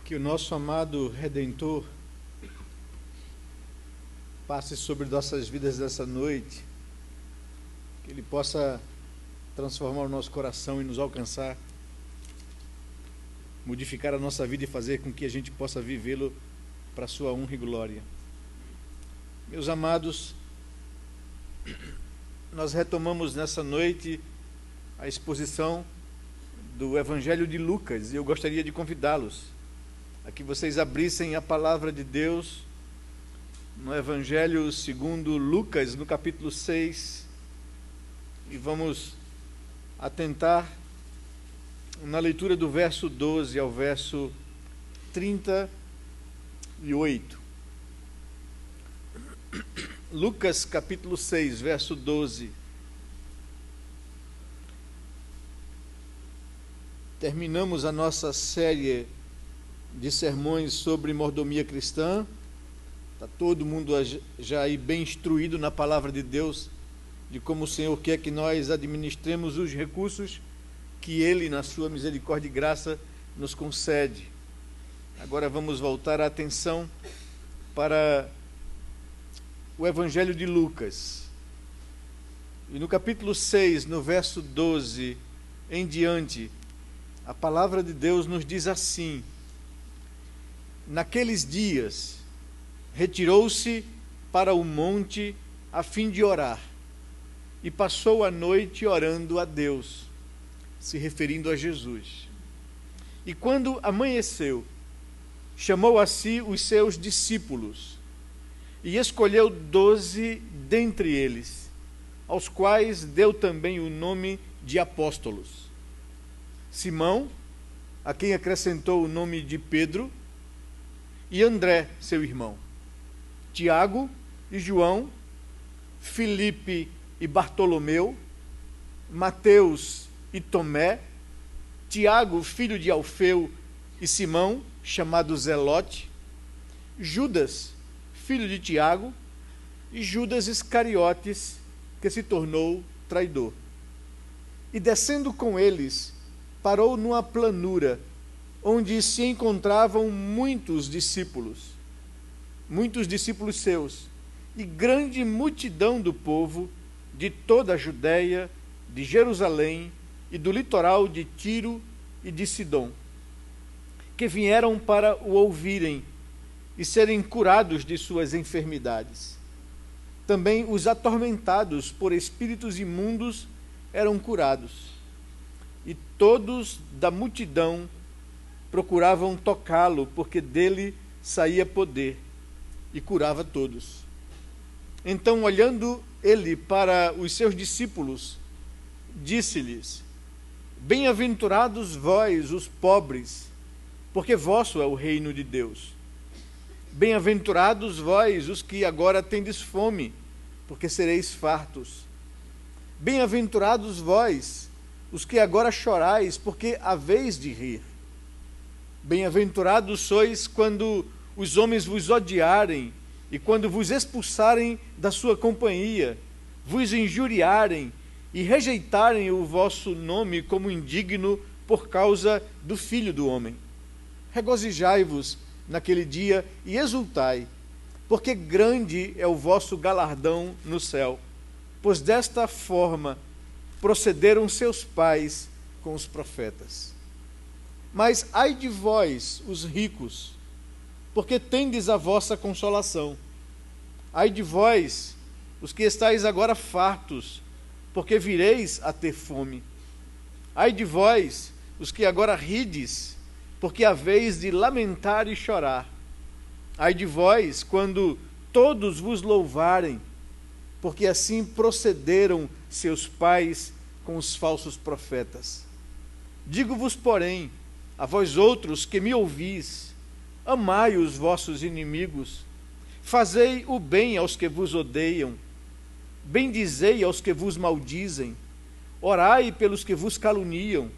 Que o nosso amado Redentor passe sobre nossas vidas dessa noite, que Ele possa transformar o nosso coração e nos alcançar, modificar a nossa vida e fazer com que a gente possa vivê-lo para a sua honra e glória. Meus amados, nós retomamos nessa noite a exposição do Evangelho de Lucas, e eu gostaria de convidá-los a que vocês abrissem a palavra de Deus no Evangelho segundo Lucas, no capítulo 6, e vamos atentar na leitura do verso 12 ao verso 38. Lucas capítulo 6, verso 12. Terminamos a nossa série de sermões sobre mordomia cristã. Está todo mundo já aí bem instruído na palavra de Deus, de como o Senhor quer que nós administremos os recursos que Ele, na sua misericórdia e graça, nos concede. Agora vamos voltar a atenção para o Evangelho de Lucas. E no capítulo 6, no verso 12 em diante, a palavra de Deus nos diz assim: naqueles dias, retirou-se para o monte a fim de orar, e passou a noite orando a Deus, se referindo a Jesus. E quando amanheceu, chamou a si os seus discípulos, e escolheu 12 dentre eles, aos quais deu também o nome de apóstolos: Simão, a quem acrescentou o nome de Pedro, e André, seu irmão, Tiago e João, Filipe e Bartolomeu, Mateus e Tomé, Tiago, filho de Alfeu, e Simão, chamado Zelote, Judas, filho de Tiago, e Judas Iscariotes, que se tornou traidor. E descendo com eles, parou numa planura, onde se encontravam muitos discípulos seus, e grande multidão do povo, de toda a Judéia, de Jerusalém e do litoral de Tiro e de Sidom, que vieram para o ouvirem e serem curados de suas enfermidades. Também os atormentados por espíritos imundos eram curados, e todos da multidão procuravam tocá-lo, porque dele saía poder, e curava todos. Então, olhando ele para os seus discípulos, disse-lhes: bem-aventurados vós, os pobres, porque vosso é o reino de Deus. Bem-aventurados vós, os que agora tendes fome, porque sereis fartos. Bem-aventurados vós, os que agora chorais, porque haveis de rir. Bem-aventurados sois quando os homens vos odiarem, e quando vos expulsarem da sua companhia, vos injuriarem e rejeitarem o vosso nome como indigno por causa do Filho do Homem. Regozijai-vos naquele dia e exultai, porque grande é o vosso galardão no céu, pois desta forma procederam seus pais com os profetas. Mas ai de vós, os ricos, porque tendes a vossa consolação. Ai de vós, os que estáis agora fartos, porque vireis a ter fome. Ai de vós, os que agora rides, porque haveis de lamentar e chorar. Ai de vós, quando todos vos louvarem, porque assim procederam seus pais com os falsos profetas. Digo-vos, porém, a vós outros que me ouvis, amai os vossos inimigos, fazei o bem aos que vos odeiam, bendizei aos que vos maldizem, orai pelos que vos caluniam.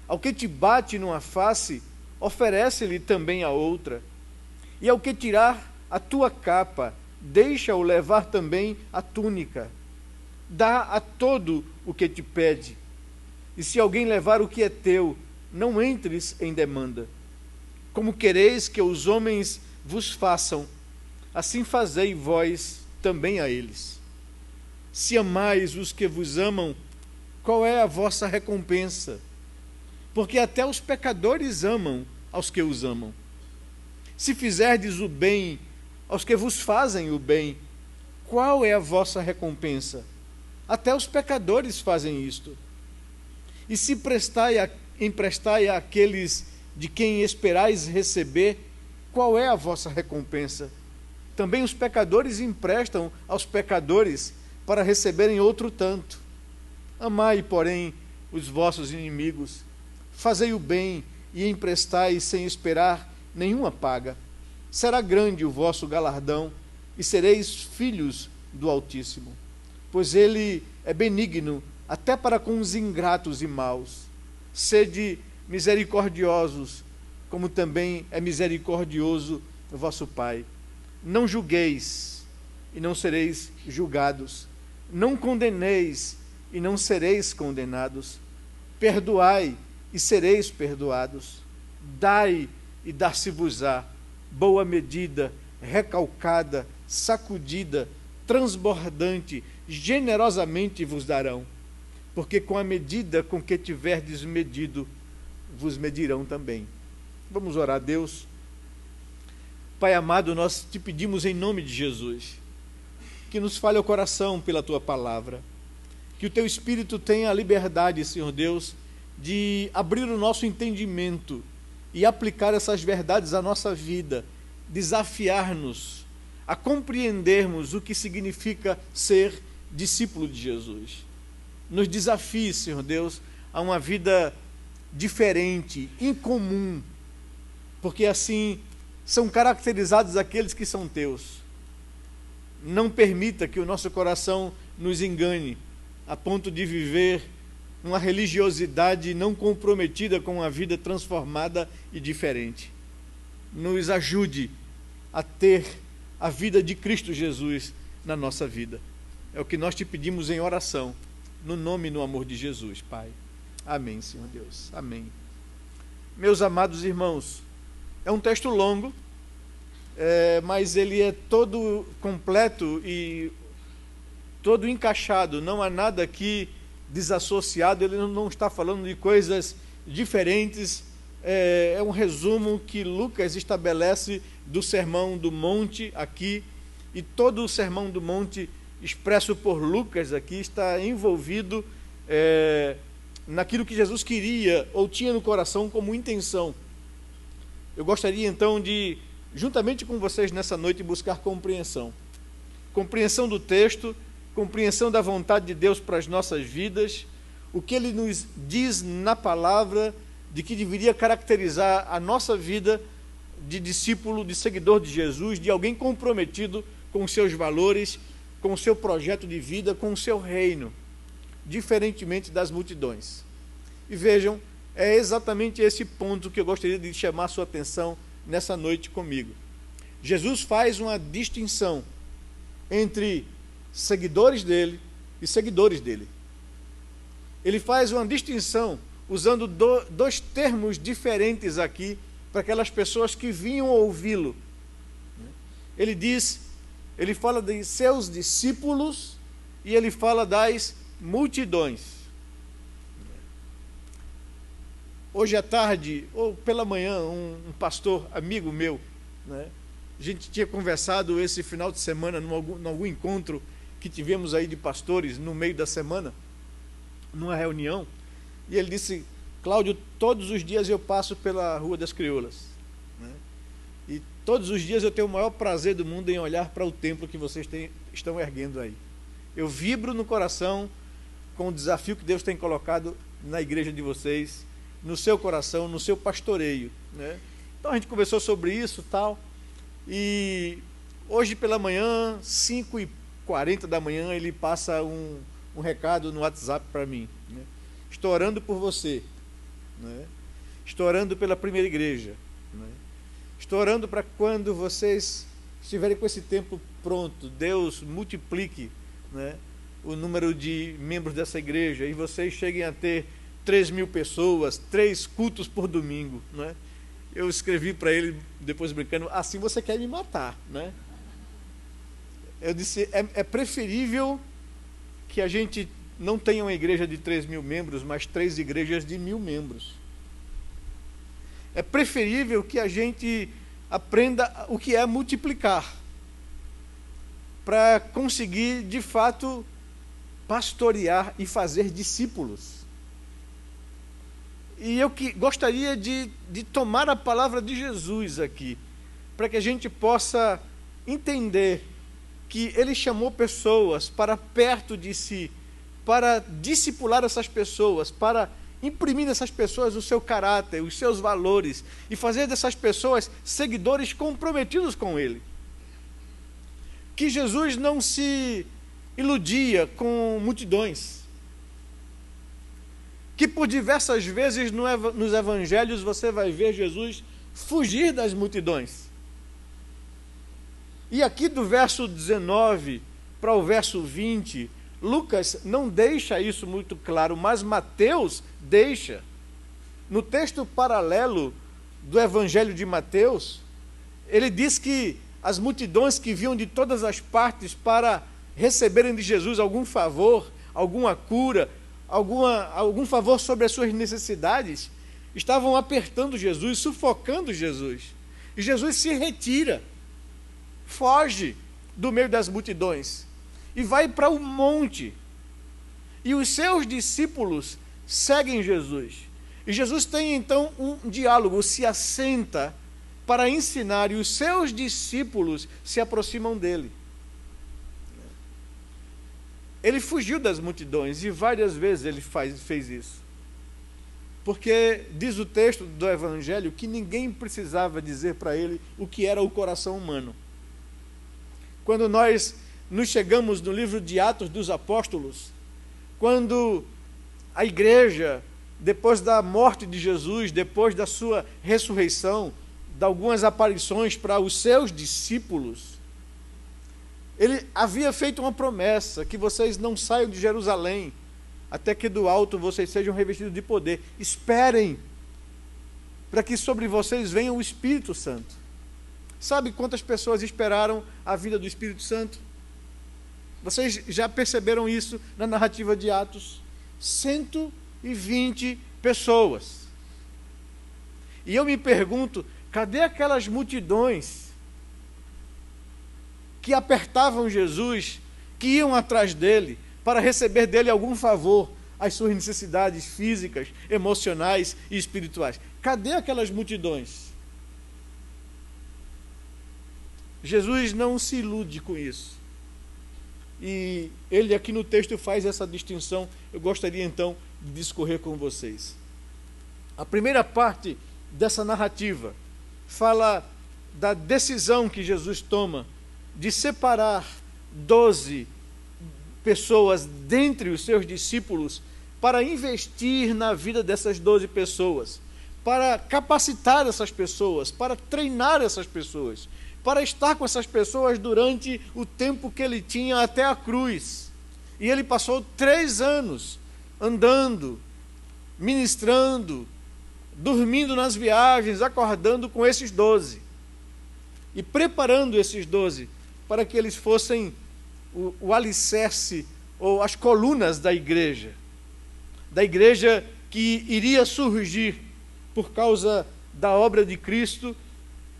Ao que te bate numa face, oferece-lhe também a outra. E ao que tirar a tua capa, deixa-o levar também a túnica. Dá a todo o que te pede. E se alguém levar o que é teu, não entres em demanda. como quereis que os homens vos façam, assim fazei vós também a eles. Se amais os que vos amam, qual é a vossa recompensa? Porque até os pecadores amam aos que os amam. Se fizerdes o bem aos que vos fazem o bem, qual é a vossa recompensa? Até os pecadores fazem isto. E se emprestai àqueles de quem esperais receber, qual é a vossa recompensa? Também os pecadores emprestam aos pecadores para receberem outro tanto. Amai, porém, os vossos inimigos, fazei o bem e emprestai sem esperar nenhuma paga. Será grande o vosso galardão e sereis filhos do Altíssimo, pois ele é benigno até para com os ingratos e maus. Sede misericordiosos, como também é misericordioso o vosso Pai. Não julgueis e não sereis julgados. Não condeneis e não sereis condenados. Perdoai e sereis perdoados. Dai e dar-se-vos-á. Boa medida, recalcada, sacudida, transbordante, generosamente vos darão. Porque com a medida com que tiverdes medido, vos medirão também. Vamos orar a Deus. Pai amado, nós te pedimos em nome de Jesus, que nos fale o coração pela tua palavra, que o teu Espírito tenha a liberdade, Senhor Deus, de abrir o nosso entendimento e aplicar essas verdades à nossa vida, desafiar-nos a compreendermos o que significa ser discípulo de Jesus. Nos desafie, Senhor Deus, a uma vida diferente, incomum, porque assim são caracterizados aqueles que são teus. Não permita que o nosso coração nos engane, a ponto de viver uma religiosidade não comprometida com uma vida transformada e diferente. Nos ajude a ter a vida de Cristo Jesus na nossa vida. É o que nós te pedimos em oração, no nome e no amor de Jesus, Pai. Amém, Senhor Deus. Amém. Meus amados irmãos, é um texto longo, mas ele é todo completo e todo encaixado. Não há nada aqui desassociado, ele não está falando de coisas diferentes. É um resumo que Lucas estabelece do Sermão do Monte aqui, e todo o Sermão do Monte expresso por Lucas aqui está envolvido naquilo que Jesus queria ou tinha no coração como intenção. Eu gostaria então de, juntamente com vocês nessa noite, buscar compreensão do texto, compreensão da vontade de Deus para as nossas vidas, o que Ele nos diz na palavra de que deveria caracterizar a nossa vida de discípulo, de seguidor de Jesus, de alguém comprometido com os seus valores, com o seu projeto de vida, com o seu reino, diferentemente das multidões. E vejam, é exatamente esse ponto que eu gostaria de chamar a sua atenção nessa noite comigo. Jesus faz uma distinção entre seguidores dele e seguidores dele. Ele faz uma distinção usando dois termos diferentes aqui para aquelas pessoas que vinham ouvi-lo. Ele fala de seus discípulos e ele fala das multidões. Hoje à tarde, ou pela manhã, um pastor amigo meu, a gente tinha conversado esse final de semana em algum encontro que tivemos aí de pastores no meio da semana, numa reunião, e ele disse: Cláudio, todos os dias eu passo pela Rua das Crioulas, e todos os dias eu tenho o maior prazer do mundo em olhar para o templo que vocês estão erguendo aí. Eu vibro no coração com o desafio que Deus tem colocado na igreja de vocês, no seu coração, no seu pastoreio. Então a gente conversou sobre isso tal, e hoje pela manhã, 5h40 da manhã, ele passa um recado no WhatsApp para mim. Estou orando por você, estou orando pela primeira igreja, estou orando para quando vocês estiverem com esse tempo pronto, Deus multiplique o número de membros dessa igreja e vocês cheguem a ter 3.000 pessoas, 3 cultos por domingo. Eu escrevi para ele, depois brincando, assim você quer me matar, né? Eu disse, é preferível que a gente não tenha uma igreja de 3.000 membros, mas 3 igrejas de 1.000 membros. É preferível que a gente aprenda o que é multiplicar, para conseguir, de fato, pastorear e fazer discípulos. E eu gostaria de tomar a palavra de Jesus aqui, para que a gente possa entender que Ele chamou pessoas para perto de si, para discipular essas pessoas, para imprimir nessas pessoas o seu caráter, os seus valores, e fazer dessas pessoas seguidores comprometidos com Ele. Que Jesus não se iludia com multidões. Que por diversas vezes nos evangelhos você vai ver Jesus fugir das multidões. E aqui do verso 19 para o verso 20, Lucas não deixa isso muito claro, mas Mateus deixa. No texto paralelo do Evangelho de Mateus, ele diz que as multidões que vinham de todas as partes para receberem de Jesus algum favor, alguma cura, algum favor sobre as suas necessidades, estavam apertando Jesus, sufocando Jesus. E Jesus se retira, foge do meio das multidões e vai para o monte. E os seus discípulos seguem Jesus. E Jesus tem então um diálogo, se assenta para ensinar, e os seus discípulos se aproximam dele. Ele fugiu das multidões, e várias vezes ele fez isso. Porque diz o texto do Evangelho que ninguém precisava dizer para ele o que era o coração humano. Quando nós nos chegamos no livro de Atos dos Apóstolos, quando a igreja, depois da morte de Jesus, depois da sua ressurreição, de algumas aparições para os seus discípulos, ele havia feito uma promessa, que vocês não saiam de Jerusalém, até que do alto vocês sejam revestidos de poder. Esperem, para que sobre vocês venha o Espírito Santo. Sabe quantas pessoas esperaram a vinda do Espírito Santo? Vocês já perceberam isso na narrativa de Atos? 120 pessoas. E eu me pergunto, cadê aquelas multidões que apertavam Jesus, que iam atrás dele, para receber dele algum favor, as suas necessidades físicas, emocionais e espirituais? Cadê aquelas multidões? Jesus não se ilude com isso. E ele aqui no texto faz essa distinção. Eu gostaria então de discorrer com vocês. A primeira parte dessa narrativa fala da decisão que Jesus toma de separar 12 pessoas dentre os seus discípulos para investir na vida dessas 12 pessoas, para capacitar essas pessoas, para treinar essas pessoas, para estar com essas pessoas durante o tempo que ele tinha até a cruz. E ele passou 3 anos andando, ministrando, dormindo nas viagens, acordando com esses 12 e preparando esses 12 para que eles fossem o alicerce ou as colunas da igreja que iria surgir por causa da obra de Cristo,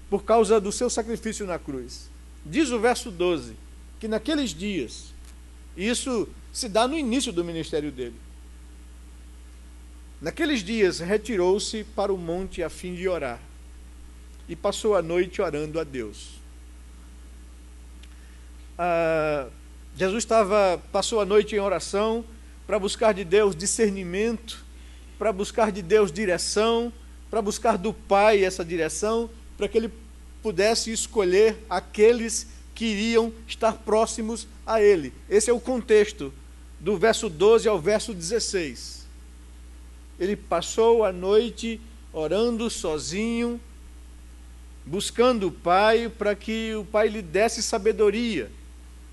por causa do seu sacrifício na cruz. Diz o verso 12, que naqueles dias, e isso se dá no início do ministério dele, naqueles dias retirou-se para o monte a fim de orar, e passou a noite orando a Deus. Jesus passou a noite em oração, para buscar de Deus discernimento, para buscar de Deus direção, para buscar do Pai essa direção, para que ele pudesse escolher aqueles que iriam estar próximos a ele. Esse é o contexto do verso 12 ao verso 16. Ele passou a noite orando sozinho, buscando o Pai, para que o Pai lhe desse sabedoria.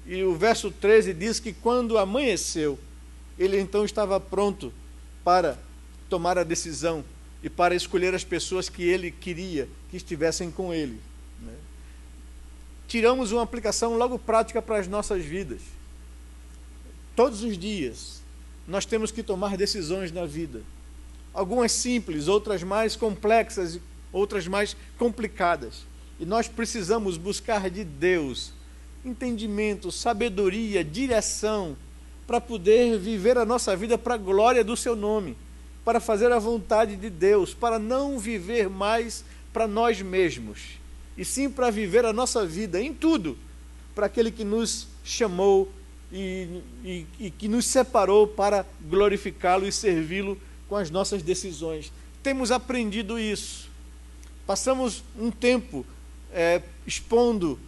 E o verso 13 diz que quando amanheceu, ele então estava pronto para tomar a decisão e para escolher as pessoas que ele queria que estivessem com ele, né? Tiramos uma aplicação logo prática para as nossas vidas. Todos os dias nós temos que tomar decisões na vida. Algumas simples, outras mais complexas, outras mais complicadas. E nós precisamos buscar de Deus entendimento, sabedoria, direção, para poder viver a nossa vida para a glória do seu nome, para fazer a vontade de Deus, para não viver mais para nós mesmos, e sim para viver a nossa vida em tudo, para aquele que nos chamou e que nos separou para glorificá-lo e servi-lo com as nossas decisões. Temos aprendido isso. Passamos um tempo expondo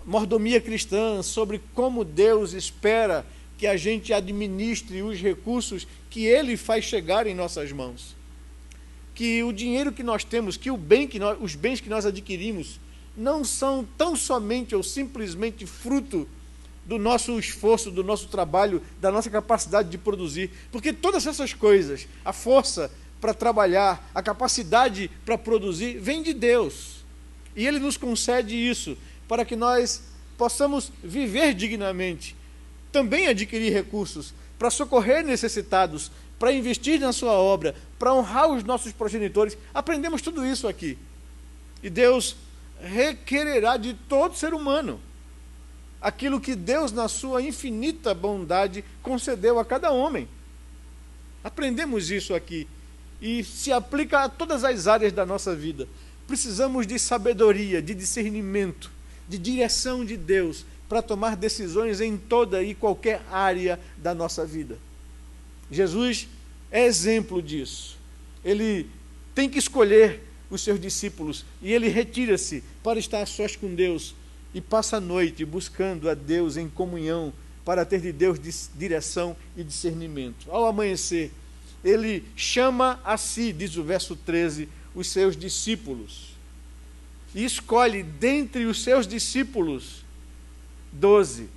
mordomia cristã, sobre como Deus espera que a gente administre os recursos que Ele faz chegar em nossas mãos. Que o dinheiro que nós temos, que os bens que nós adquirimos, não são tão somente ou simplesmente fruto do nosso esforço, do nosso trabalho, da nossa capacidade de produzir. Porque todas essas coisas, a força para trabalhar, a capacidade para produzir, vem de Deus. E Ele nos concede isso, para que nós possamos viver dignamente, também adquirir recursos, para socorrer necessitados, para investir na sua obra, para honrar os nossos progenitores. Aprendemos tudo isso aqui. E Deus requererá de todo ser humano aquilo que Deus, na sua infinita bondade, concedeu a cada homem. Aprendemos isso aqui. E se aplica a todas as áreas da nossa vida. Precisamos de sabedoria, de discernimento, de direção de Deus, para tomar decisões em toda e qualquer área da nossa vida. Jesus é exemplo disso. Ele tem que escolher os seus discípulos, e ele retira-se para estar a sós com Deus, e passa a noite buscando a Deus em comunhão, para ter de Deus direção e discernimento. Ao amanhecer, ele chama a si, diz o verso 13, os seus discípulos, e escolhe dentre os seus discípulos 12,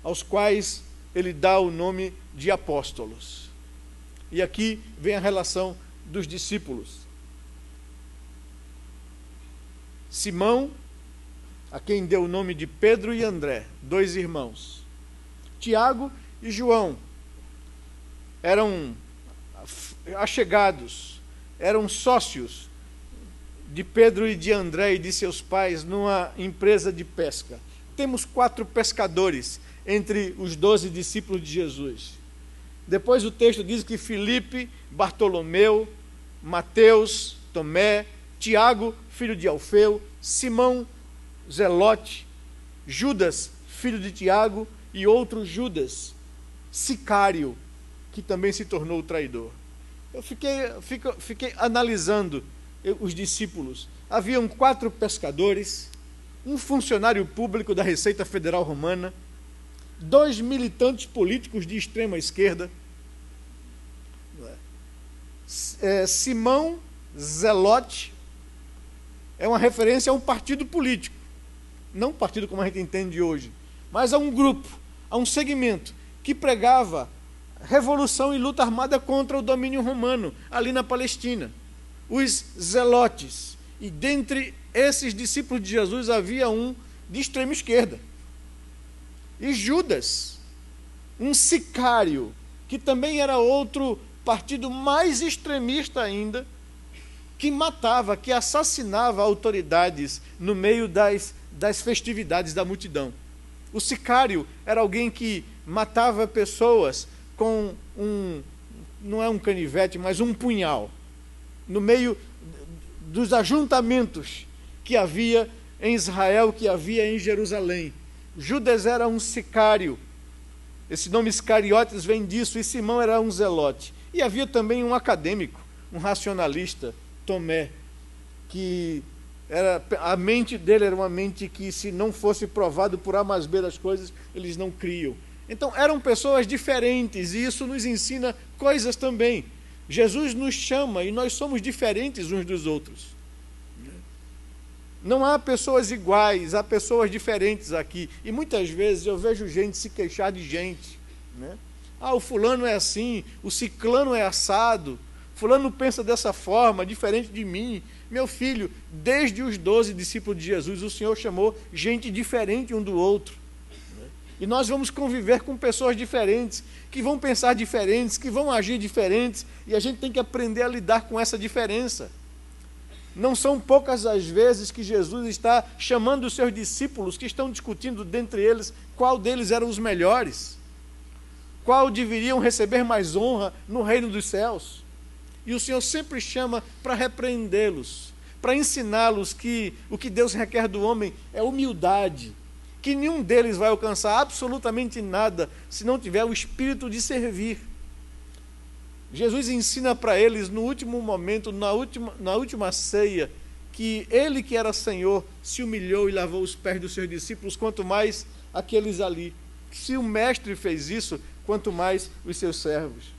aos quais ele dá o nome de apóstolos. E aqui vem a relação dos discípulos. Simão, a quem deu o nome de Pedro e André, 2 irmãos. Tiago e João eram achegados, eram sócios de Pedro e de André e de seus pais numa empresa de pesca. Temos 4 pescadores entre os 12 discípulos de Jesus. Depois o texto diz que Filipe, Bartolomeu, Mateus, Tomé, Tiago, filho de Alfeu, Simão, Zelote, Judas, filho de Tiago, e outro Judas, sicário, que também se tornou o traidor. Eu fiquei analisando os discípulos. Haviam 4 pescadores, um funcionário público da Receita Federal Romana, 2 militantes políticos de extrema esquerda, Simão Zelote é uma referência a um partido político, não um partido como a gente entende hoje, mas a um grupo, a um segmento que pregava revolução e luta armada contra o domínio romano ali na Palestina, os zelotes. E dentre esses discípulos de Jesus havia um de extrema esquerda. E Judas, um sicário, que também era outro partido mais extremista ainda, que matava, que assassinava autoridades no meio das festividades da multidão. O sicário era alguém que matava pessoas com não é um canivete, mas um punhal, no meio dos ajuntamentos que havia em Israel, que havia em Jerusalém. Judas era um sicário, esse nome Iscariotes vem disso, e Simão era um zelote. E havia também um acadêmico, um racionalista, Tomé, que a mente dele era uma mente que, se não fosse provado por A mais B das coisas, eles não criam. Então eram pessoas diferentes, e isso nos ensina coisas também. Jesus nos chama e nós somos diferentes uns dos outros. Não há pessoas iguais, há pessoas diferentes aqui. E muitas vezes eu vejo gente se queixar de gente, né? Ah, o fulano é assim, o ciclano é assado, fulano pensa dessa forma, diferente de mim. Meu filho, desde os 12 discípulos de Jesus, o Senhor chamou gente diferente um do outro. E nós vamos conviver com pessoas diferentes, que vão pensar diferentes, que vão agir diferentes, e a gente tem que aprender a lidar com essa diferença. Não são poucas as vezes que Jesus está chamando os seus discípulos, que estão discutindo dentre eles qual deles eram os melhores, qual deveriam receber mais honra no reino dos céus. E o Senhor sempre chama para repreendê-los, para ensiná-los que o que Deus requer do homem é humildade, que nenhum deles vai alcançar absolutamente nada se não tiver o espírito de servir. Jesus ensina para eles no último momento, na última ceia, que ele que era Senhor se humilhou e lavou os pés dos seus discípulos, quanto mais aqueles ali. Se o mestre fez isso, quanto mais os seus servos.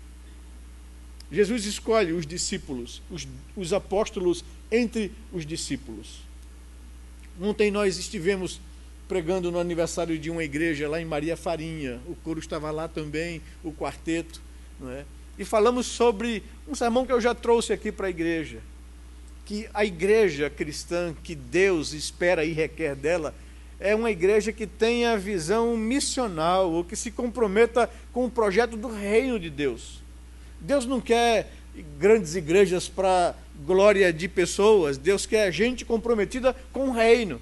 Jesus escolhe os discípulos, os apóstolos entre os discípulos. Ontem nós estivemos pregando no aniversário de uma igreja lá em Maria Farinha, o coro estava lá também, o quarteto, não é? E falamos sobre um sermão que eu já trouxe aqui para a igreja, que a igreja cristã que Deus espera e requer dela é uma igreja que tenha visão missional, ou que se comprometa com o projeto do reino de Deus. Deus não quer grandes igrejas para glória de pessoas, Deus quer gente comprometida com o reino.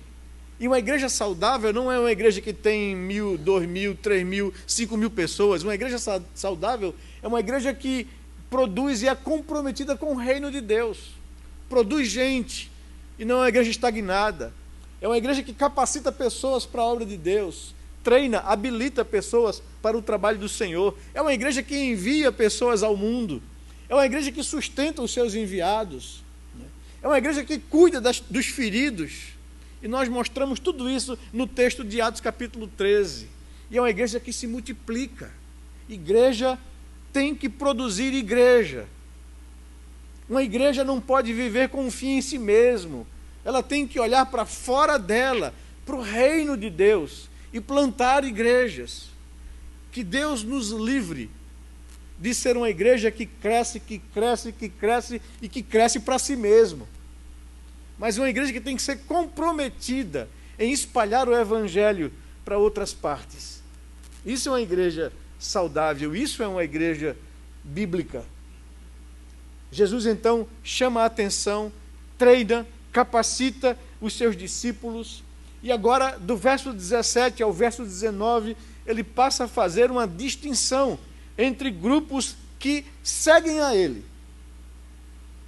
E uma igreja saudável não é uma igreja que tem 1.000, 2.000, 3.000, 5.000 pessoas. Uma igreja saudável é uma igreja que produz e é comprometida com o reino de Deus. Produz gente, e não é uma igreja estagnada. É uma igreja que capacita pessoas para a obra de Deus, treina, habilita pessoas para o trabalho do Senhor. É uma igreja que envia pessoas ao mundo. É uma igreja que sustenta os seus enviados. É uma igreja que cuida dos feridos. E nós mostramos tudo isso no texto de Atos capítulo 13. E é uma igreja que se multiplica. Igreja tem que produzir igreja. Uma igreja não pode viver com um fim em si mesmo. Ela tem que olhar para fora dela, para o reino de Deus, e plantar igrejas. Que Deus nos livre de ser uma igreja que cresce, que cresce, que cresce e que cresce para si mesmo. Mas uma igreja que tem que ser comprometida em espalhar o evangelho para outras partes. Isso é uma igreja saudável, isso é uma igreja bíblica. Jesus então chama a atenção, treina, capacita os seus discípulos, e agora do verso 17 ao verso 19, ele passa a fazer uma distinção entre grupos que seguem a ele.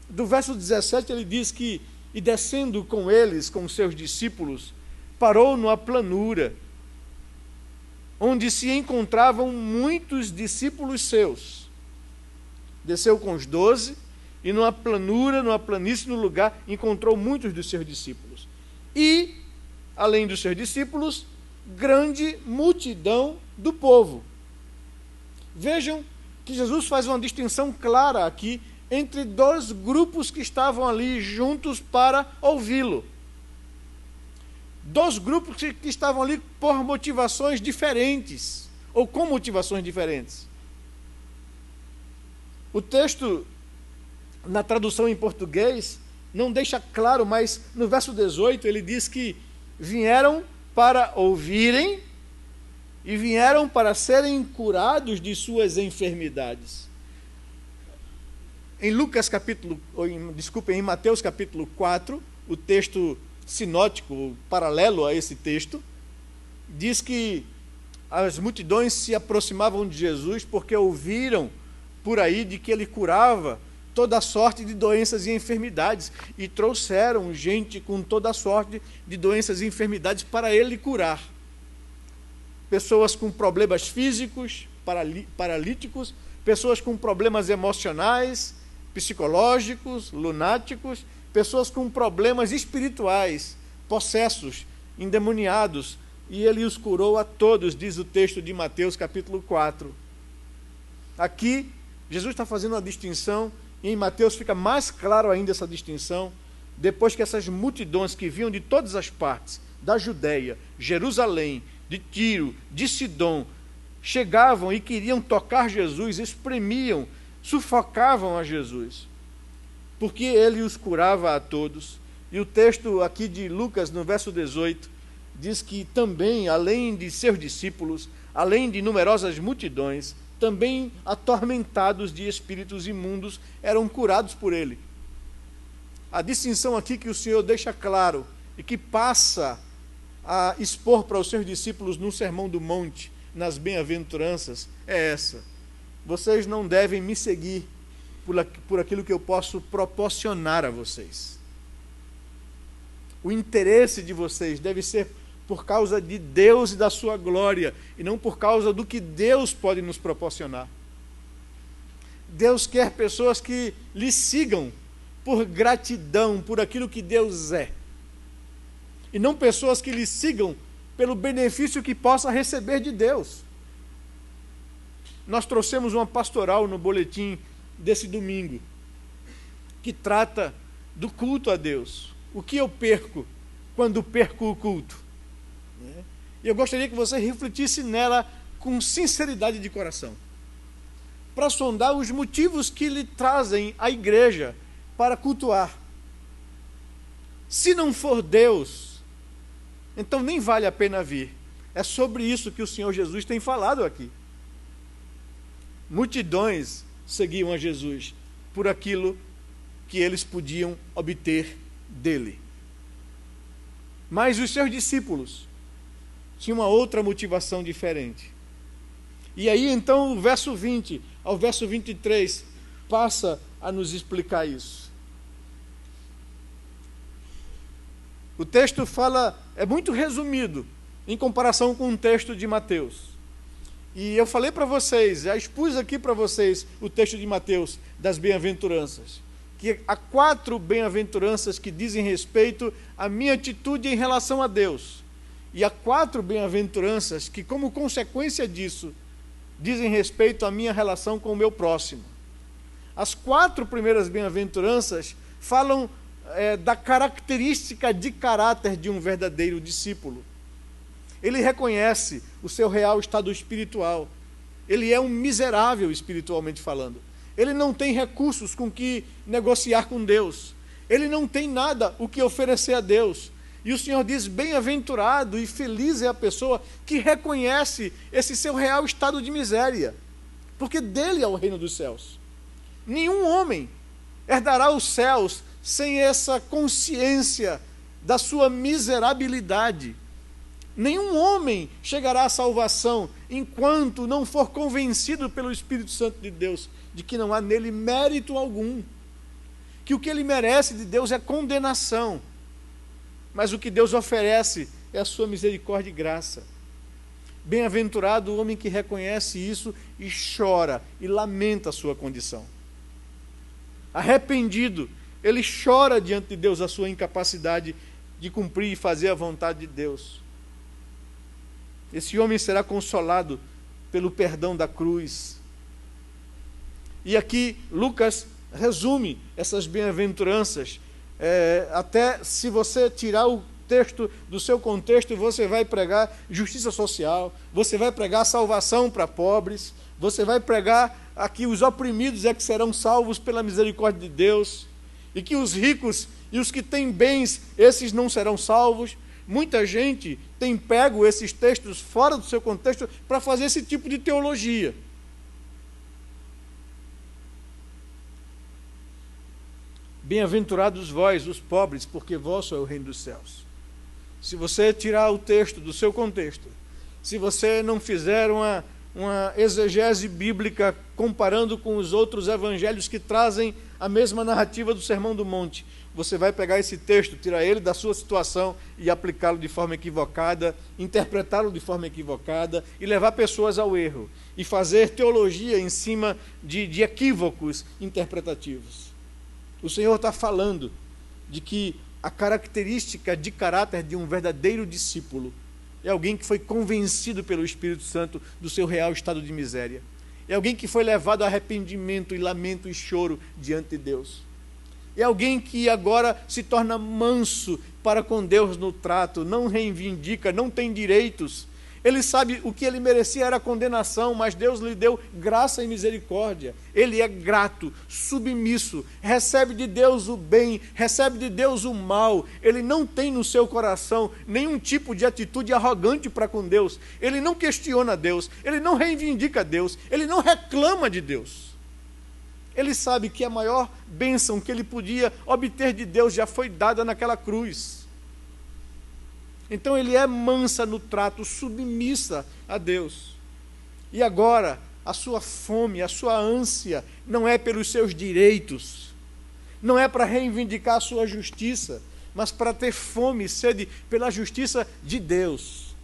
Do verso 17 ele diz que, e descendo com eles, com seus discípulos, parou numa planura, onde se encontravam muitos discípulos seus. Desceu com os 12, e numa planura, numa planície, no lugar, encontrou muitos dos seus discípulos. E, além dos seus discípulos, grande multidão do povo. Vejam que Jesus faz uma distinção clara aqui entre dois grupos que estavam ali juntos para ouvi-lo. Dois grupos que estavam ali por motivações diferentes, ou com motivações diferentes. O texto, na tradução em português, não deixa claro, mas no verso 18 ele diz que vieram para ouvirem e vieram para serem curados de suas enfermidades. Em em Mateus capítulo 4, o texto sinótico, paralelo a esse texto, diz que as multidões se aproximavam de Jesus porque ouviram por aí de que ele curava toda sorte de doenças e enfermidades, e trouxeram gente com toda sorte de doenças e enfermidades para ele curar. Pessoas com problemas físicos, paralíticos, pessoas com problemas emocionais, psicológicos, lunáticos, pessoas com problemas espirituais, possessos, endemoniados, e ele os curou a todos, diz o texto de Mateus capítulo 4. Aqui, Jesus está fazendo uma distinção, e em Mateus fica mais claro ainda essa distinção, depois que essas multidões que vinham de todas as partes, da Judéia, Jerusalém, de Tiro, de Sidom, chegavam e queriam tocar Jesus, espremiam, sufocavam a Jesus. porque ele os curava a todos. E o texto aqui de Lucas, no verso 18, diz que também, além de seus discípulos, além de numerosas multidões, também atormentados de espíritos imundos eram curados por ele. A distinção aqui que o Senhor deixa claro e que passa a expor para os seus discípulos no Sermão do Monte, nas bem-aventuranças, é essa: vocês não devem me seguir por aquilo que eu posso proporcionar a vocês. O interesse de vocês deve ser por causa de Deus e da sua glória, e não por causa do que Deus pode nos proporcionar. Deus quer pessoas que lhe sigam por gratidão, por aquilo que Deus é, e não pessoas que lhe sigam pelo benefício que possa receber de Deus. Nós trouxemos uma pastoral no boletim desse domingo, que trata do culto a Deus. O que eu perco quando perco o culto? E eu gostaria que você refletisse nela com sinceridade de coração, para sondar os motivos que lhe trazem à igreja para cultuar. Se não for Deus, então nem vale a pena vir. É sobre isso que o Senhor Jesus tem falado aqui. Multidões seguiam a Jesus por aquilo que eles podiam obter dele. Mas os seus discípulos tinham uma outra motivação diferente. E aí então o verso 20 ao verso 23 passa a nos explicar isso. O texto fala, é muito resumido em comparação com o texto de Mateus. E eu falei para vocês, já expus aqui para vocês o texto de Mateus das bem-aventuranças, que há 4 bem-aventuranças que dizem respeito à minha atitude em relação a Deus. E há 4 bem-aventuranças que, como consequência disso, dizem respeito à minha relação com o meu próximo. As 4 primeiras bem-aventuranças falam da característica de caráter de um verdadeiro discípulo. Ele reconhece o seu real estado espiritual. Ele é um miserável espiritualmente falando. Ele não tem recursos com que negociar com Deus. Ele não tem nada o que oferecer a Deus. E o Senhor diz, bem-aventurado e feliz é a pessoa que reconhece esse seu real estado de miséria, porque dele é o reino dos céus. Nenhum homem herdará os céus sem essa consciência da sua miserabilidade. Nenhum homem chegará à salvação enquanto não for convencido pelo Espírito Santo de Deus de que não há nele mérito algum, que o que ele merece de Deus é condenação, mas o que Deus oferece é a sua misericórdia e graça. Bem-aventurado o homem que reconhece isso e chora e lamenta a sua condição. Arrependido, ele chora diante de Deus a sua incapacidade de cumprir e fazer a vontade de Deus. Esse homem será consolado pelo perdão da cruz. E aqui Lucas resume essas bem-aventuranças. Até se você tirar o texto do seu contexto, você vai pregar justiça social, você vai pregar salvação para pobres, você vai pregar aqui os oprimidos é que serão salvos pela misericórdia de Deus, e que os ricos e os que têm bens, esses não serão salvos. Muita gente tem pego esses textos fora do seu contexto para fazer esse tipo de teologia. Bem-aventurados vós, os pobres, porque vosso é o reino dos céus. Se você tirar o texto do seu contexto, se você não fizer uma exegese bíblica comparando com os outros evangelhos que trazem a mesma narrativa do Sermão do Monte, você vai pegar esse texto, tirar ele da sua situação e aplicá-lo de forma equivocada, interpretá-lo de forma equivocada e levar pessoas ao erro, e fazer teologia em cima de equívocos interpretativos. O Senhor está falando de que a característica de caráter de um verdadeiro discípulo é alguém que foi convencido pelo Espírito Santo do seu real estado de miséria. É alguém que foi levado a arrependimento e lamento e choro diante de Deus. É alguém que agora se torna manso para com Deus no trato, não reivindica, não tem direitos. Ele sabe o que ele merecia era condenação, mas Deus lhe deu graça e misericórdia. Ele é grato, submisso, recebe de Deus o bem, recebe de Deus o mal. Ele não tem no seu coração nenhum tipo de atitude arrogante para com Deus. Ele não questiona Deus, ele não reivindica Deus, ele não reclama de Deus. Ele sabe que a maior bênção que ele podia obter de Deus já foi dada naquela cruz. Então ele é mansa no trato, submissa a Deus. E agora, a sua fome, a sua ânsia, não é pelos seus direitos, não é para reivindicar a sua justiça, mas para ter fome e sede pela justiça de Deus.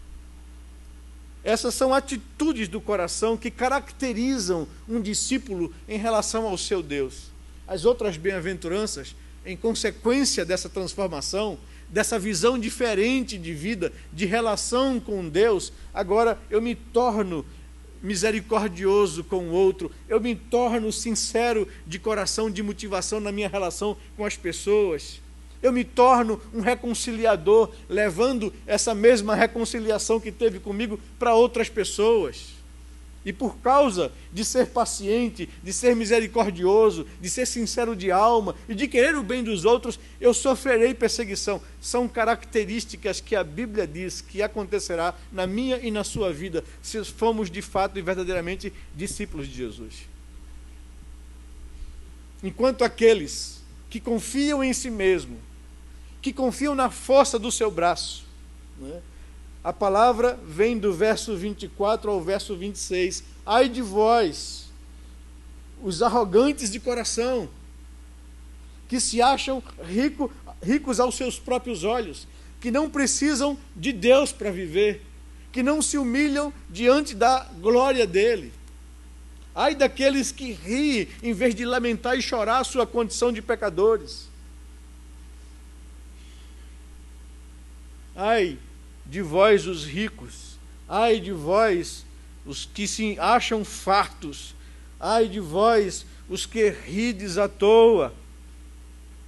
Essas são atitudes do coração que caracterizam um discípulo em relação ao seu Deus. As outras bem-aventuranças, em consequência dessa transformação, dessa visão diferente de vida, de relação com Deus, agora eu me torno misericordioso com o outro, eu me torno sincero de coração, de motivação na minha relação com as pessoas. Eu me torno um reconciliador, levando essa mesma reconciliação que teve comigo para outras pessoas. E por causa de ser paciente, de ser misericordioso, de ser sincero de alma e de querer o bem dos outros, eu sofrerei perseguição. São características que a Bíblia diz que acontecerá na minha e na sua vida, se formos de fato e verdadeiramente discípulos de Jesus. Enquanto aqueles que confiam em si mesmo, que confiam na força do seu braço, né? A palavra vem do verso 24 ao verso 26. Ai de vós, os arrogantes de coração, que se acham ricos aos seus próprios olhos, que não precisam de Deus para viver, que não se humilham diante da glória dele. Ai daqueles que riem em vez de lamentar e chorar a sua condição de pecadores. Ai de vós os ricos, ai de vós os que se acham fartos, ai de vós os que rides à toa.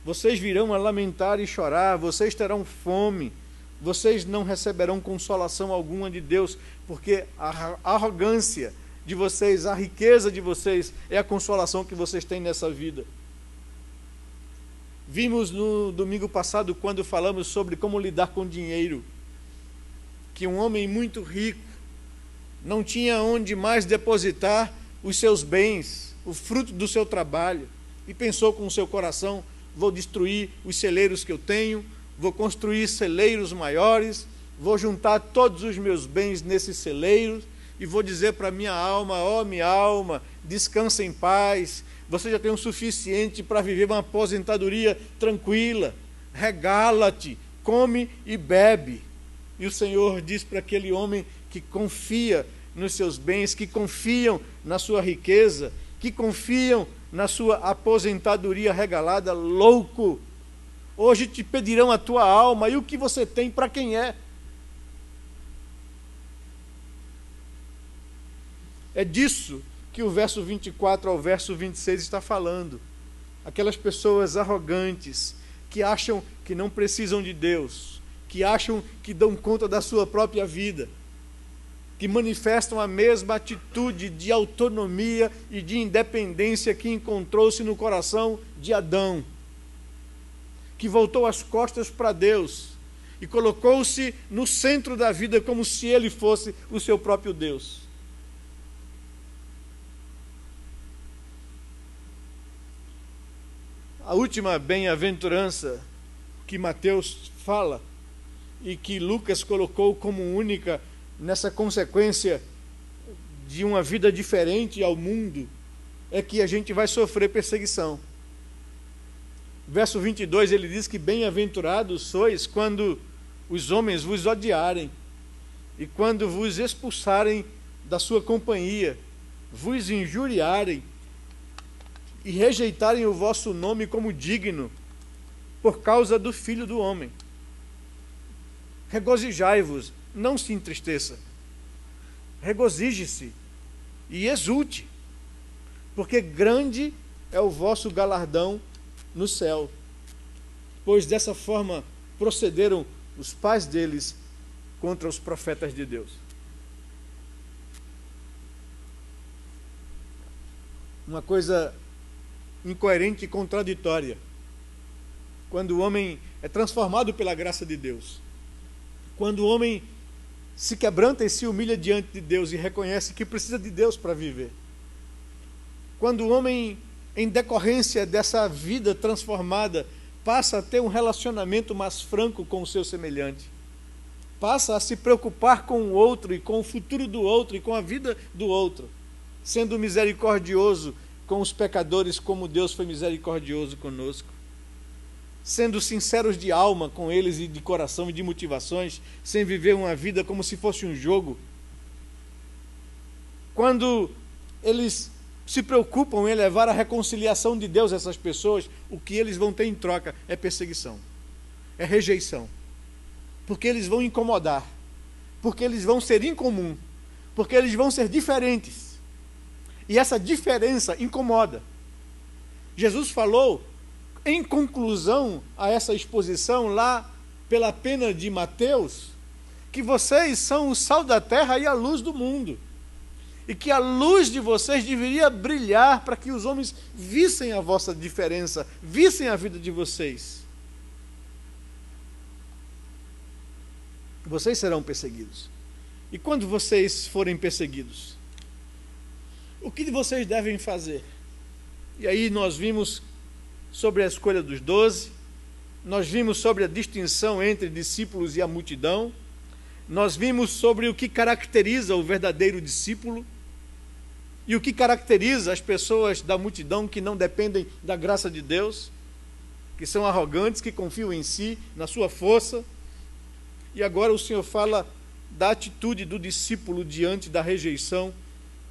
Vocês virão a lamentar e chorar, vocês terão fome, vocês não receberão consolação alguma de Deus, porque a arrogância de vocês, a riqueza de vocês é a consolação que vocês têm nessa vida. Vimos no domingo passado, quando falamos sobre como lidar com dinheiro, que um homem muito rico não tinha onde mais depositar os seus bens, o fruto do seu trabalho, e pensou com o seu coração: vou destruir os celeiros que eu tenho, vou construir celeiros maiores, vou juntar todos os meus bens nesses celeiros, e vou dizer para minha alma: ó minha alma, descansa em paz, você já tem o suficiente para viver uma aposentadoria tranquila, regala-te, come e bebe. E o Senhor diz para aquele homem que confia nos seus bens, que confiam na sua riqueza, que confiam na sua aposentadoria regalada: louco, hoje te pedirão a tua alma, e o que você tem para quem é? É disso que o verso 24 ao verso 26 está falando. Aquelas pessoas arrogantes, que acham que não precisam de Deus, que acham que dão conta da sua própria vida, que manifestam a mesma atitude de autonomia e de independência que encontrou-se no coração de Adão, que voltou as costas para Deus e colocou-se no centro da vida como se ele fosse o seu próprio Deus. A última bem-aventurança que Mateus fala e que Lucas colocou como única nessa consequência de uma vida diferente ao mundo é que a gente vai sofrer perseguição. Verso 22, ele diz que bem-aventurados sois quando os homens vos odiarem e quando vos expulsarem da sua companhia, vos injuriarem e rejeitarem o vosso nome como digno, por causa do Filho do Homem. Regozijai-vos, não se entristeça. Regozije-se e exulte, porque grande é o vosso galardão no céu, pois dessa forma procederam os pais deles contra os profetas de Deus. uma coisa incoerente e contraditória. Quando o homem é transformado pela graça de Deus, quando o homem se quebranta e se humilha diante de Deus e reconhece que precisa de Deus para viver, quando o homem, em decorrência dessa vida transformada, passa a ter um relacionamento mais franco com o seu semelhante, passa a se preocupar com o outro e com o futuro do outro e com a vida do outro, sendo misericordioso com os pecadores como Deus foi misericordioso conosco, sendo sinceros de alma com eles e de coração e de motivações, sem viver uma vida como se fosse um jogo. Quando eles se preocupam em levar a reconciliação de Deus a essas pessoas, o que eles vão ter em troca é perseguição, é rejeição, porque eles vão incomodar, porque eles vão ser incomum, porque eles vão ser diferentes, e essa diferença incomoda. Jesus falou, em conclusão a essa exposição, lá pela pena de Mateus, que vocês são o sal da terra e a luz do mundo, e que a luz de vocês deveria brilhar para que os homens vissem a vossa diferença, vissem a vida de vocês. Vocês serão perseguidos. E quando vocês forem perseguidos, o que vocês devem fazer? E aí nós vimos sobre a escolha dos 12, nós vimos sobre a distinção entre discípulos e a multidão, nós vimos sobre o que caracteriza o verdadeiro discípulo e o que caracteriza as pessoas da multidão que não dependem da graça de Deus, que são arrogantes, que confiam em si, na sua força. E agora o Senhor fala da atitude do discípulo diante da rejeição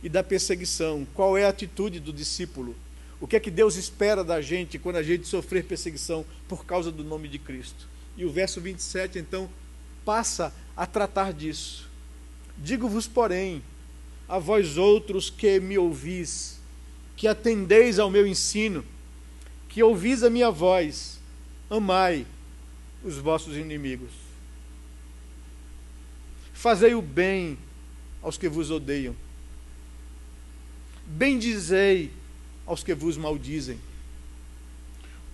e da perseguição. Qual é a atitude do discípulo? O que é que Deus espera da gente quando a gente sofrer perseguição por causa do nome de Cristo? E o verso 27, então, passa a tratar disso. Digo-vos, porém, a vós outros que me ouvis, que atendeis ao meu ensino, que ouvis a minha voz, amai os vossos inimigos. Fazei o bem aos que vos odeiam. Bendizei aos que vos maldizem.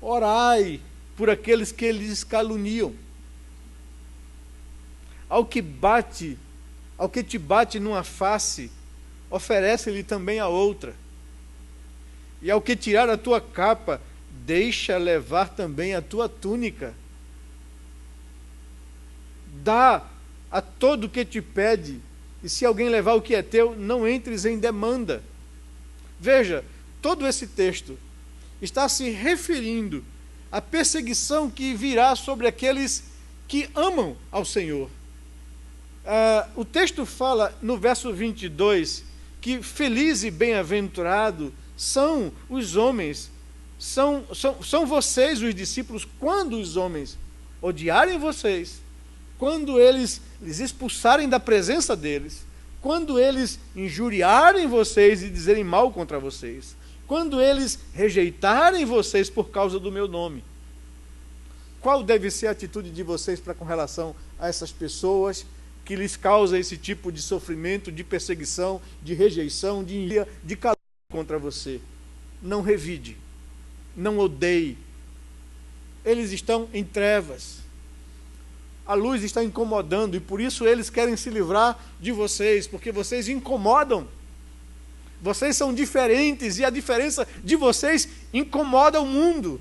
Orai por aqueles que lhes caluniam. Ao que te bate numa face, oferece-lhe também a outra. E ao que tirar a tua capa, deixa levar também a tua túnica. Dá a todo o que te pede, e se alguém levar o que é teu, não entres em demanda. Veja, todo esse texto está se referindo à perseguição que virá sobre aqueles que amam ao Senhor. O texto fala no verso 22 que feliz e bem-aventurado são os homens, são vocês os discípulos, quando os homens odiarem vocês, quando eles lhes expulsarem da presença deles, quando eles injuriarem vocês e dizerem mal contra vocês, quando eles rejeitarem vocês por causa do meu nome. Qual deve ser a atitude de vocês para com relação a essas pessoas que lhes causa esse tipo de sofrimento, de perseguição, de rejeição, de calúnia contra você? Não revide, não odeie. Eles estão em trevas. A luz está incomodando e por isso eles querem se livrar de vocês, porque vocês incomodam. Vocês são diferentes e a diferença de vocês incomoda o mundo.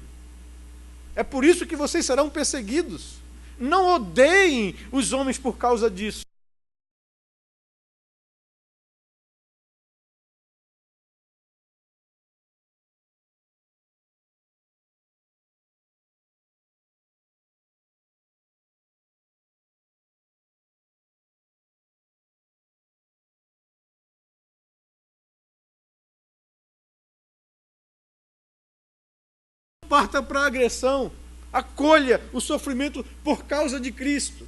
É por isso que vocês serão perseguidos. Não odeiem os homens por causa disso. Parta para a agressão, acolha o sofrimento por causa de Cristo.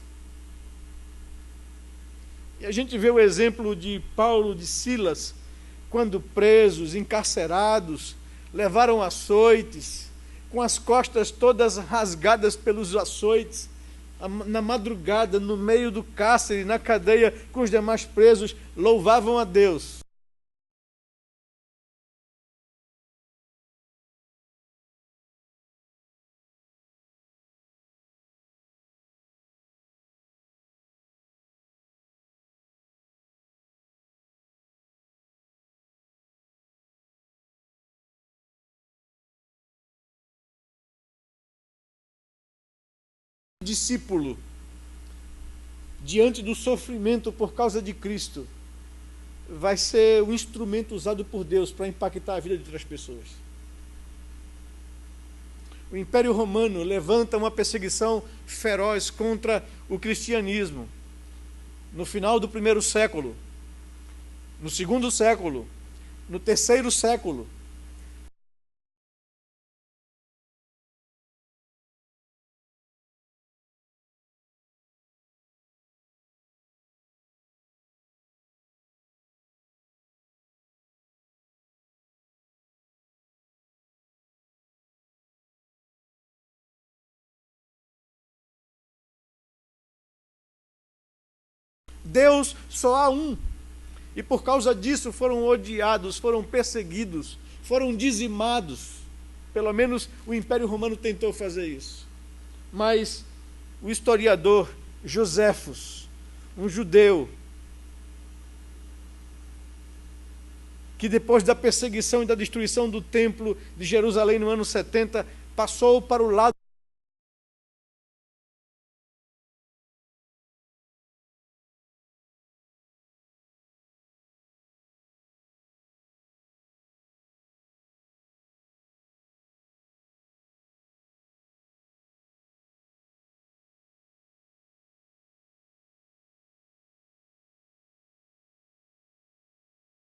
E a gente vê o exemplo de Paulo, de Silas, quando presos, encarcerados, levaram açoites, com as costas todas rasgadas pelos açoites, na madrugada, no meio do cárcere, na cadeia, com os demais presos, louvavam a Deus. discípulo diante do sofrimento por causa de Cristo vai ser um instrumento usado por Deus para impactar a vida de outras pessoas. O Império Romano levanta uma perseguição feroz contra o cristianismo. No final do primeiro século, no segundo século, no terceiro século. Deus só há um. E por causa disso foram odiados, foram perseguidos, foram dizimados. Pelo menos o Império Romano tentou fazer isso. Mas o historiador Joséfos, um judeu, que depois da perseguição e da destruição do templo de Jerusalém no ano 70, passou para o lado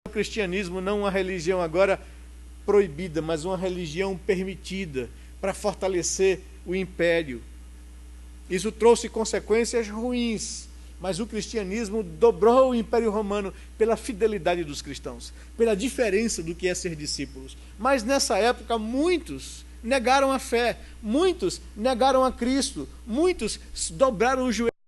do cristianismo, não uma religião agora proibida, mas uma religião permitida para fortalecer o império. Isso trouxe consequências ruins, mas o cristianismo dobrou o Império Romano pela fidelidade dos cristãos, pela diferença do que é ser discípulos. Mas nessa época muitos negaram a fé, muitos negaram a Cristo, muitos dobraram o joelho.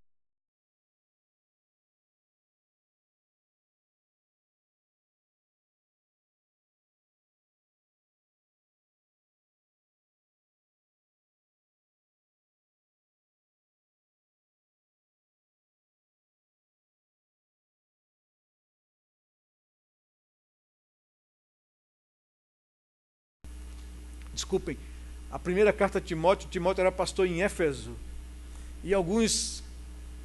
Desculpem, a primeira carta a Timóteo, Timóteo era pastor em Éfeso, e alguns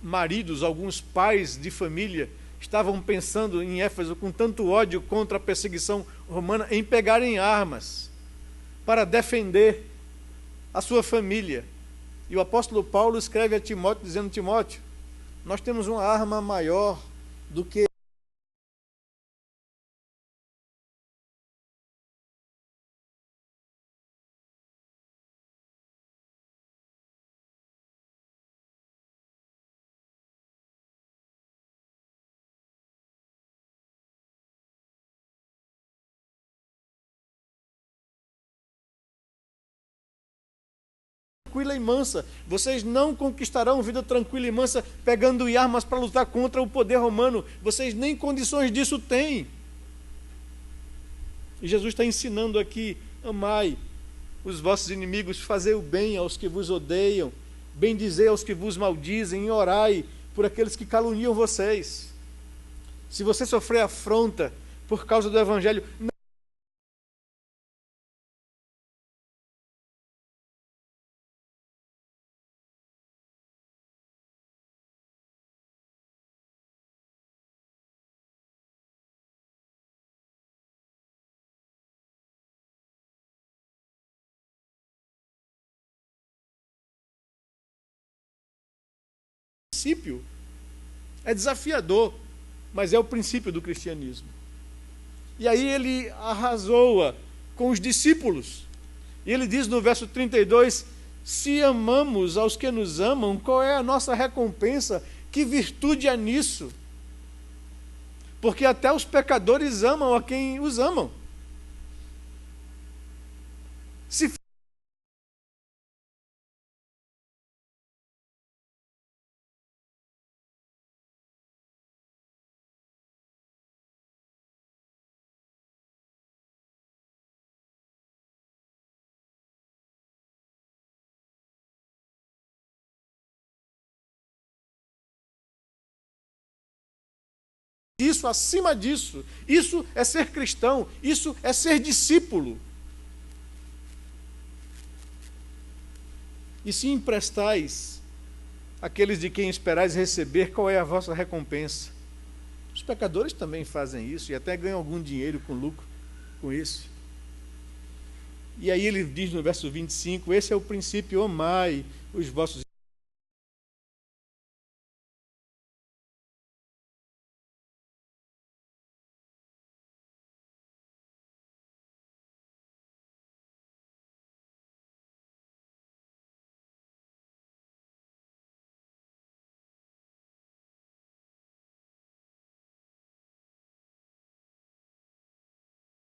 maridos, alguns pais de família estavam pensando em Éfeso, com tanto ódio contra a perseguição romana, em pegarem armas para defender a sua família. E o apóstolo Paulo escreve a Timóteo dizendo: Timóteo, nós temos uma arma maior do que tranquila e mansa. Vocês não conquistarão vida tranquila e mansa pegando armas para lutar contra o poder romano. Vocês nem condições disso têm. E Jesus está ensinando aqui: amai os vossos inimigos, fazei o bem aos que vos odeiam, bendizei aos que vos maldizem, e orai por aqueles que caluniam vocês. Se você sofrer afronta por causa do Evangelho, princípio é desafiador, mas é o princípio do cristianismo. E aí ele arrasou com os discípulos. E ele diz no verso 32: se amamos aos que nos amam, qual é a nossa recompensa? Que virtude há nisso? Porque até os pecadores amam a quem os amam. Se isso, acima disso, isso é ser cristão, isso é ser discípulo. E se emprestais aqueles de quem esperais receber, qual é a vossa recompensa? Os pecadores também fazem isso e até ganham algum dinheiro com lucro com isso. E aí ele diz no verso 25, esse é o princípio, amai os vossos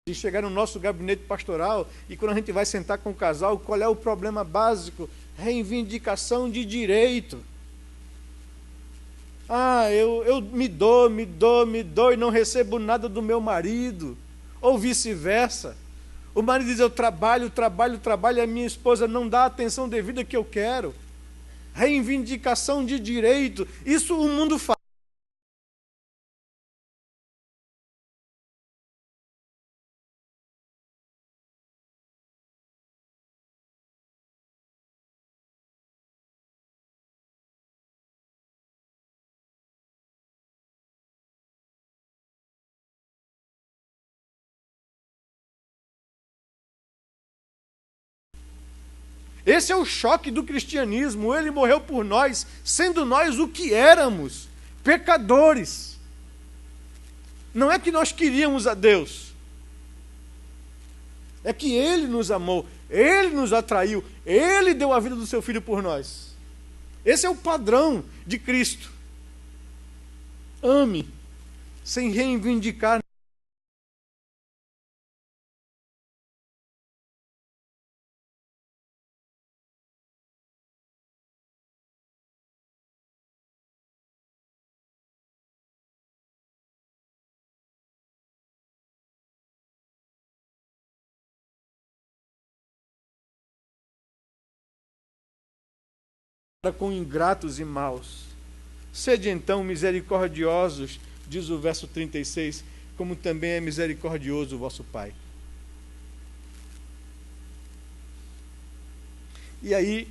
de chegar no nosso gabinete pastoral e quando a gente vai sentar com o casal, qual é o problema básico? Reivindicação de direito. Eu me dou e não recebo nada do meu marido. Ou vice-versa. O marido diz, eu trabalho, e a minha esposa não dá a atenção devida que eu quero. Reivindicação de direito. Isso o mundo faz. Esse é o choque do cristianismo. Ele morreu por nós, sendo nós o que éramos, pecadores. Não é que nós queríamos a Deus, é que Ele nos amou, Ele nos atraiu, Ele deu a vida do seu Filho por nós. Esse é o padrão de Cristo. Ame, sem reivindicar. Com ingratos e maus. Sede então misericordiosos, diz o verso 36, como também é misericordioso o vosso Pai. E aí,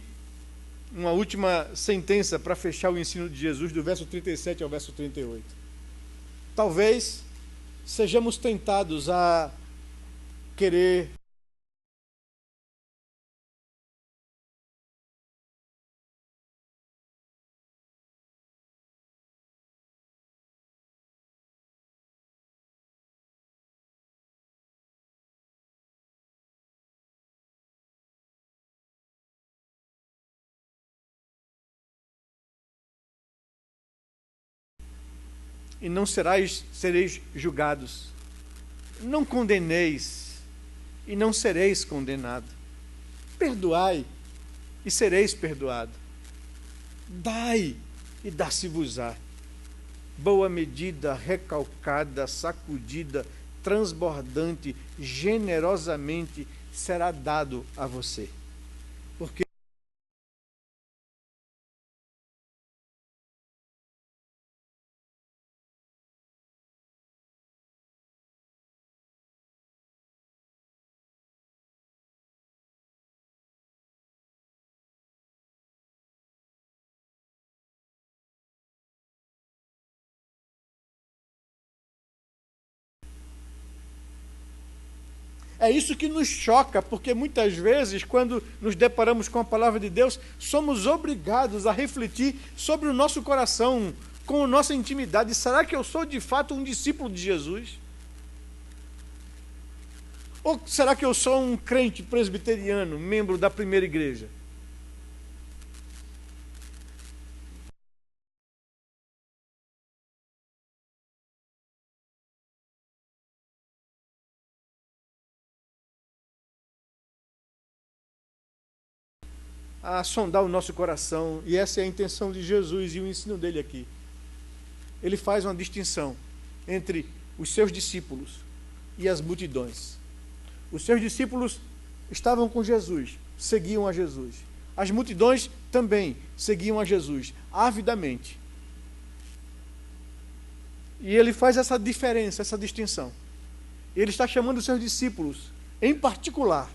uma última sentença para fechar o ensino de Jesus, do verso 37 ao verso 38. Talvez sejamos tentados a querer e não sereis julgados. Não condeneis e não sereis condenado. Perdoai e sereis perdoado. Dai e dar-se-vos-á. Boa medida, recalcada, sacudida, transbordante, generosamente será dado a você. Porque é isso que nos choca, porque muitas vezes, quando nos deparamos com a palavra de Deus, somos obrigados a refletir sobre o nosso coração, com a nossa intimidade. Será que eu sou de fato um discípulo de Jesus? Ou será que eu sou um crente presbiteriano, membro da primeira igreja? A sondar o nosso coração, e essa é a intenção de Jesus e o ensino dele aqui. Ele faz uma distinção entre os seus discípulos e as multidões. Os seus discípulos estavam com Jesus, seguiam a Jesus. As multidões também seguiam a Jesus, avidamente. E ele faz essa diferença, essa distinção. Ele está chamando os seus discípulos, em particular,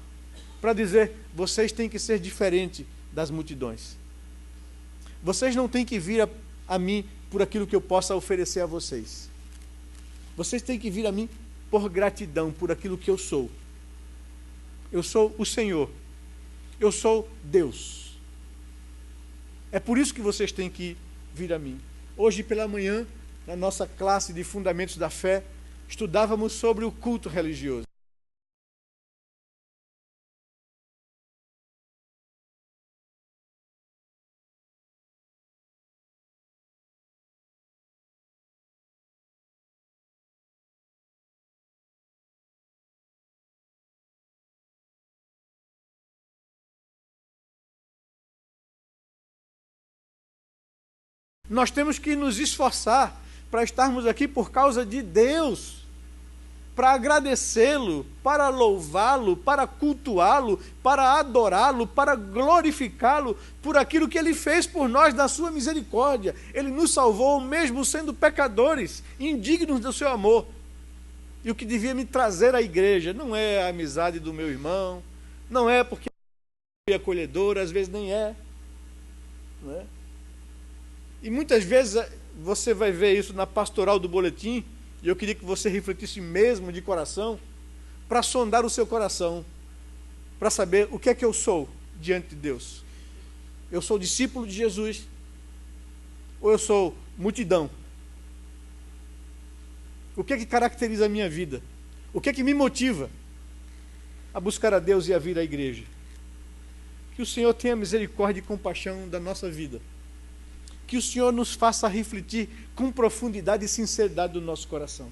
para dizer, vocês têm que ser diferentes das multidões. vocês não têm que vir a mim por aquilo que eu possa oferecer a vocês. Vocês têm que vir a mim por gratidão, por aquilo que eu sou. Eu sou o Senhor. Eu sou Deus. É por isso que vocês têm que vir a mim. Hoje pela manhã, na nossa classe de Fundamentos da Fé, estudávamos sobre o culto religioso. Nós temos que nos esforçar para estarmos aqui por causa de Deus, para agradecê-lo, para louvá-lo, para cultuá-lo, para adorá-lo, para glorificá-lo por aquilo que Ele fez por nós da sua misericórdia. Ele nos salvou mesmo sendo pecadores, indignos do seu amor. E o que devia me trazer à igreja não é a amizade do meu irmão, não é porque é acolhedor, às vezes nem é, não é? E muitas vezes você vai ver isso na pastoral do boletim, e eu queria que você refletisse mesmo de coração, para sondar o seu coração, para saber o que é que eu sou diante de Deus. Eu sou discípulo de Jesus, ou eu sou multidão? O que é que caracteriza a minha vida? O que é que me motiva a buscar a Deus e a vir à igreja? Que o Senhor tenha misericórdia e compaixão da nossa vida. Que o Senhor nos faça refletir com profundidade e sinceridade do nosso coração.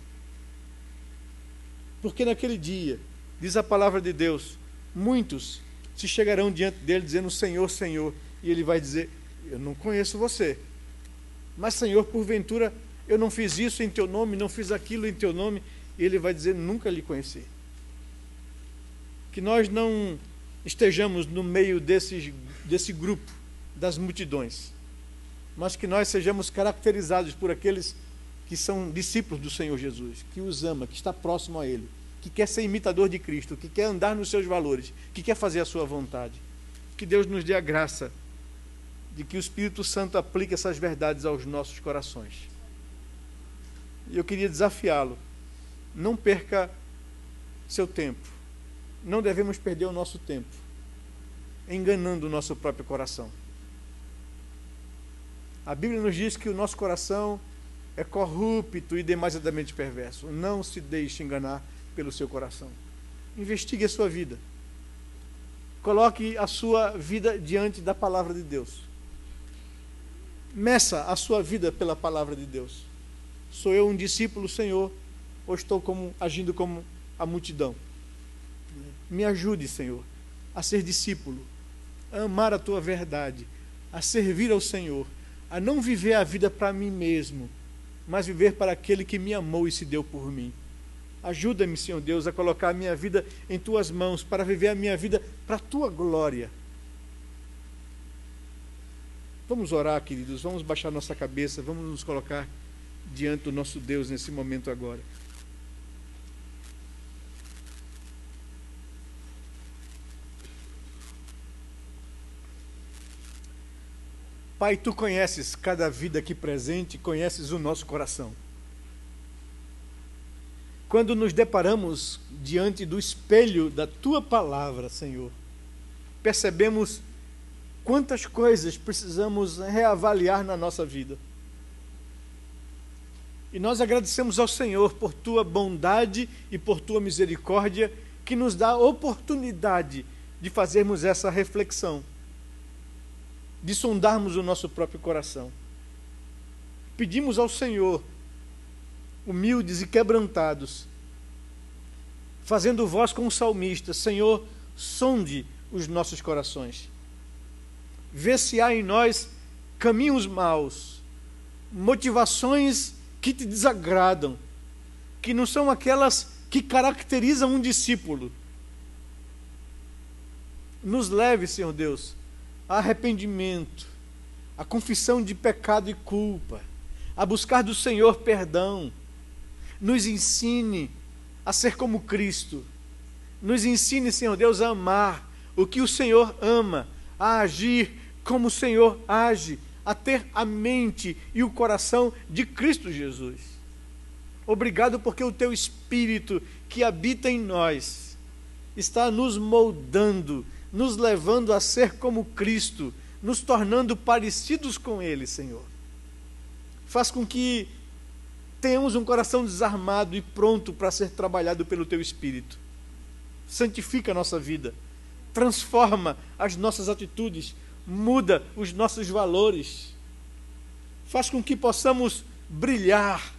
Porque naquele dia, diz a palavra de Deus, muitos se chegarão diante dele dizendo, Senhor, Senhor, e ele vai dizer, eu não conheço você, mas Senhor, porventura, eu não fiz isso em teu nome, não fiz aquilo em teu nome, e ele vai dizer, nunca lhe conheci. Que nós não estejamos no meio desse grupo, das multidões, mas que nós sejamos caracterizados por aqueles que são discípulos do Senhor Jesus, que os ama, que está próximo a Ele, que quer ser imitador de Cristo, que quer andar nos seus valores, que quer fazer a sua vontade. Que Deus nos dê a graça de que o Espírito Santo aplique essas verdades aos nossos corações. E eu queria desafiá-lo, não perca seu tempo, não devemos perder o nosso tempo, enganando o nosso próprio coração. A Bíblia nos diz que o nosso coração é corrupto e demasiadamente perverso. Não se deixe enganar pelo seu coração. Investigue a sua vida. Coloque a sua vida diante da palavra de Deus. Meça a sua vida pela palavra de Deus. Sou eu um discípulo, Senhor, ou estou agindo como a multidão? Me ajude, Senhor, a ser discípulo, a amar a tua verdade, a servir ao Senhor, a não viver a vida para mim mesmo, mas viver para aquele que me amou e se deu por mim. Ajuda-me, Senhor Deus, a colocar a minha vida em tuas mãos, para viver a minha vida para a tua glória. Vamos orar, queridos, vamos baixar nossa cabeça, vamos nos colocar diante do nosso Deus nesse momento agora. Pai, Tu conheces cada vida aqui presente, conheces o nosso coração. Quando nos deparamos diante do espelho da Tua palavra, Senhor, percebemos quantas coisas precisamos reavaliar na nossa vida. E nós agradecemos ao Senhor por Tua bondade e por Tua misericórdia, que nos dá a oportunidade de fazermos essa reflexão, de sondarmos o nosso próprio coração. Pedimos ao Senhor, humildes e quebrantados, fazendo voz com o salmista, Senhor, sonde os nossos corações. Vê se há em nós caminhos maus, motivações que te desagradam, que não são aquelas que caracterizam um discípulo. Nos leve, Senhor Deus, a arrependimento, a confissão de pecado e culpa, a buscar do Senhor perdão. Nos ensine a ser como Cristo. Nos ensine, Senhor Deus, a amar o que o Senhor ama, a agir como o Senhor age, a ter a mente e o coração de Cristo Jesus. Obrigado porque o teu Espírito que habita em nós está nos moldando, nos levando a ser como Cristo, nos tornando parecidos com Ele, Senhor. Faz com que tenhamos um coração desarmado e pronto para ser trabalhado pelo teu Espírito. Santifica a nossa vida, transforma as nossas atitudes, muda os nossos valores. Faz com que possamos brilhar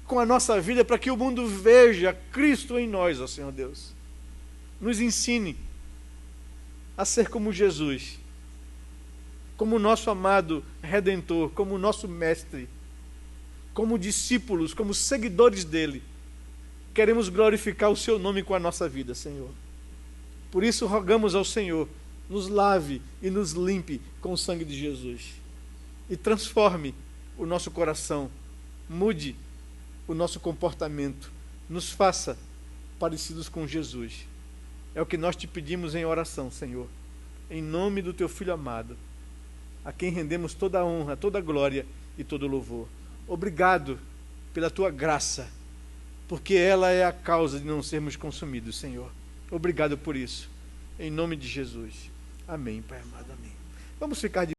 com a nossa vida para que o mundo veja Cristo em nós, ó Senhor Deus. Nos ensine a ser como Jesus, como nosso amado Redentor, como nosso Mestre, como discípulos, como seguidores dele. Queremos glorificar o seu nome com a nossa vida, Senhor. Por isso rogamos ao Senhor, nos lave e nos limpe com o sangue de Jesus. E transforme o nosso coração, mude o nosso comportamento, nos faça parecidos com Jesus. É o que nós te pedimos em oração, Senhor, em nome do teu Filho amado, a quem rendemos toda a honra, toda a glória e todo o louvor. Obrigado pela tua graça, porque ela é a causa de não sermos consumidos, Senhor. Obrigado por isso, em nome de Jesus. Amém, Pai amado, amém. Vamos ficar de